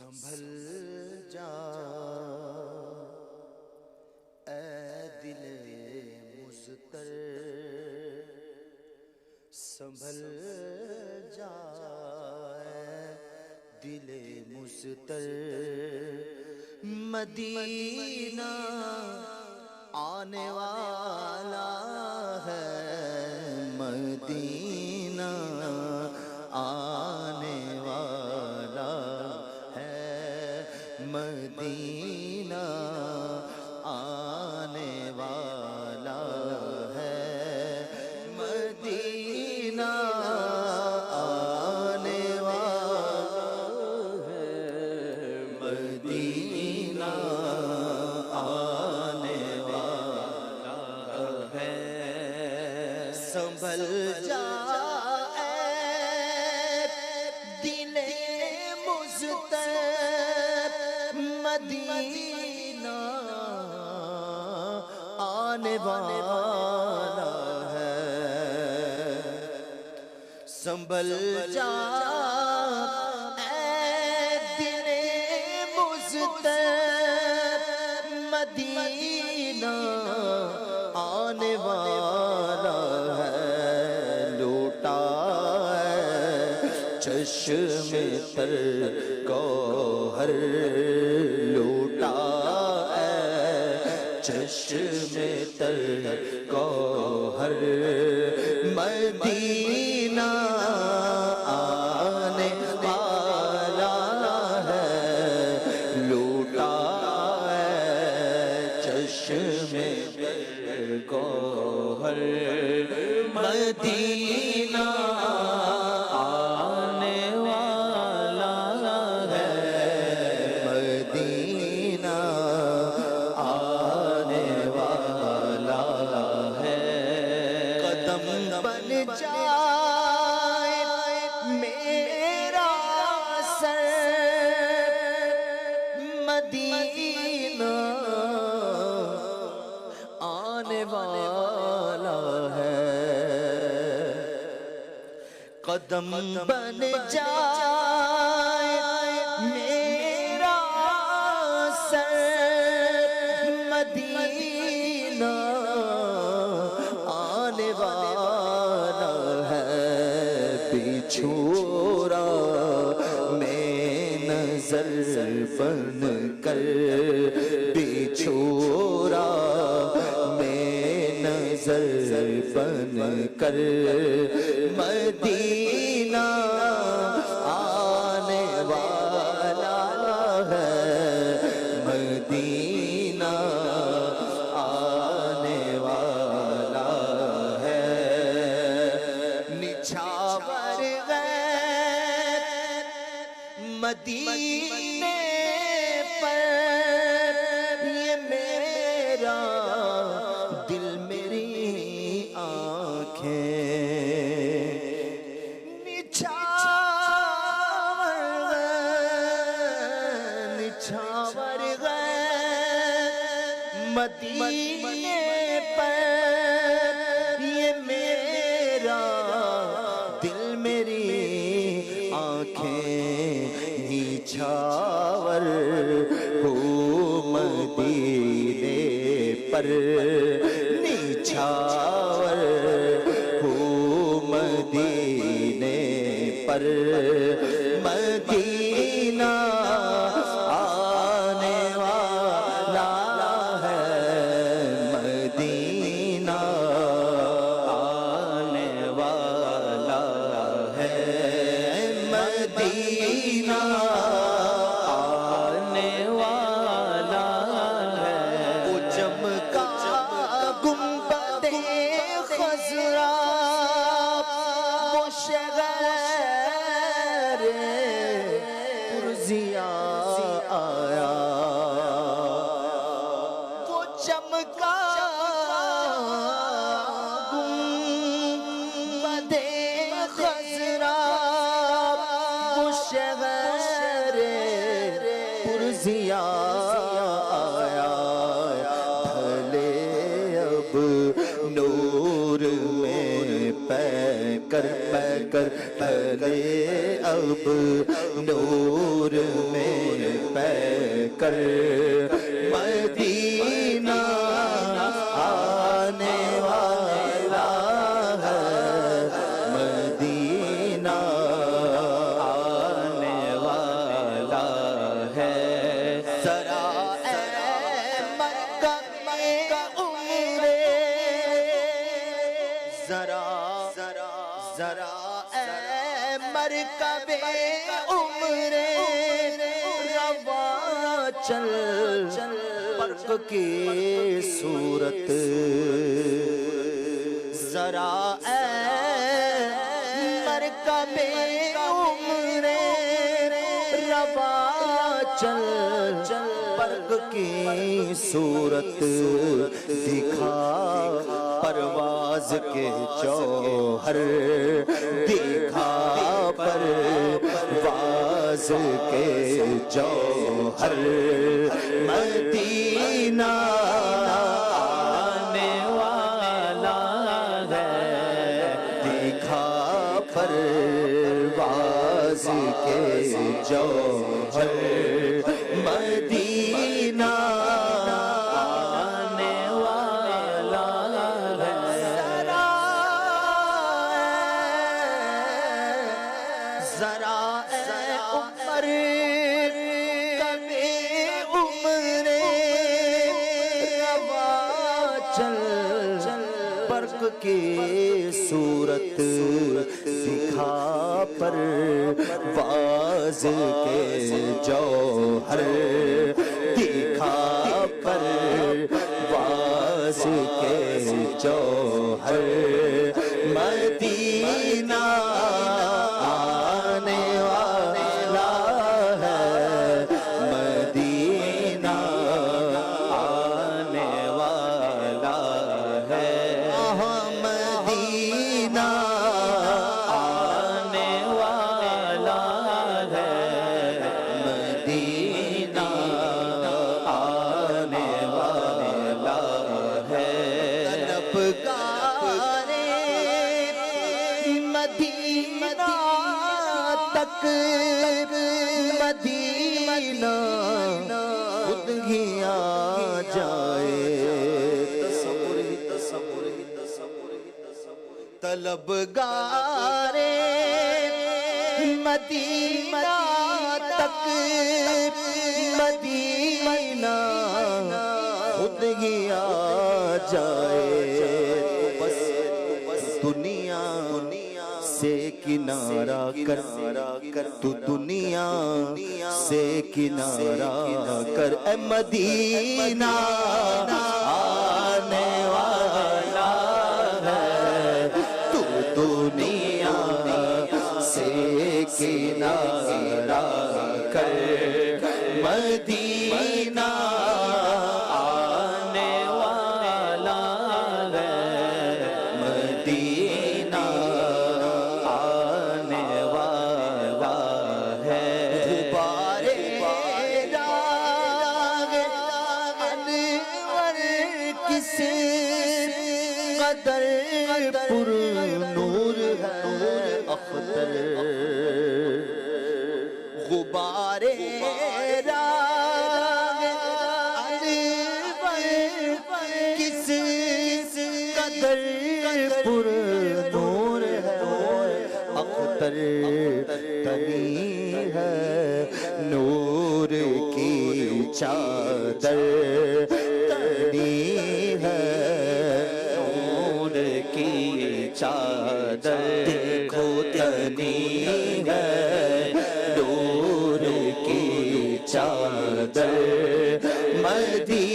سنبھل جا اے دل مضطر، سنبھل جا اے دل مضطر، مدینہ آنے والا ہے، مدینہ آنے والا ہے، مدینہ آنے والا ہے، مدینہ آنے والا ہے، مدینہ آنے والا ہے، سنبھل جا مدینہ آنے والا ہے، سنبھل جا اے دل مضطر، مدینہ آنے والا ہے، لوٹا چشم تر گوہر، لوٹا ہے چشم تر گوہر، مدینہ آنے والا ہے، لوٹا ہے چشم تر گوہر، مدینہ بن جائے میرا سر، مدینہ آنے والا ہے، قدم بن جائے میرا سر، مدینہ آنے والا ہے، بچھورا میں نظر بن کر، بچھورا میں نظر بن کر، مدینہ آنے والا ہے، مدینہ آنے والا مدینے پر، یہ میرا دل میری آنکھیں، نچھاور گئے مدینے پر، یہ میرا دل میری آنکھیں، نچھاور ہو مدینے پر، نچھاور ہو مدینے پر، مدینہ آنے والا ہے، مدینہ آنے والا ہے، مدینہ آنے والا ہے، وہ چمکا گنبد خضرا، وہ شہر پرزیا آیا، وہ چمکا گنبد خضرا، وہ شہر پرزیا آیا، بھلے اب نور میں پے کر بھلے اب نور میں کر مدینہ آنے والا ہے، مدینہ آنے والا ہے۔ ذرا اے مکہ میں عمرے، ذرا اے مرکب عمرے روا چل برق کی صورت، ذرا اے مرکب عمرے روا چل برق کی صورت، دکھا پرواز کے جوہر، دکھا پرواز کے جوہر، مدینہ آنے والا ہے، دکھا پرواز کے جوہر، مدینہ آنے والا ہے۔ ذرا اے عمر کبھی عمرے روا چل برق کی صورت، دکھا پرواز کے جوہر، دکھا پرواز کے جوہر، مدینہ آنے والا ہے، مدینہ آنے والا ہے، مدینہ آنے والا ہے، مدینہ آنے والا ہے۔ طلبگارے مدینہ تک مدینہ خود ہی آ جائے، طلبگارے مدینہ تک مدینہ خود ہی آ جائے، بس دنیا سے کنارہ کر، تو دنیا سے کنارہ کر، اے مدینہ آنے والا ہے، تو دنیا سے کنارہ کر، مدینہ آنے والا ہے، مدینہ آنے والا ہے۔ غبار راغ انور کس قدر پر نور ہے اختر، غبار راغ انور کس قدر پر نور ہے اختر، تنی ہے نور کی چادر، تنی ہے نور کی چادر، دیکھو تنی ہے نور کی چادر، مدینہ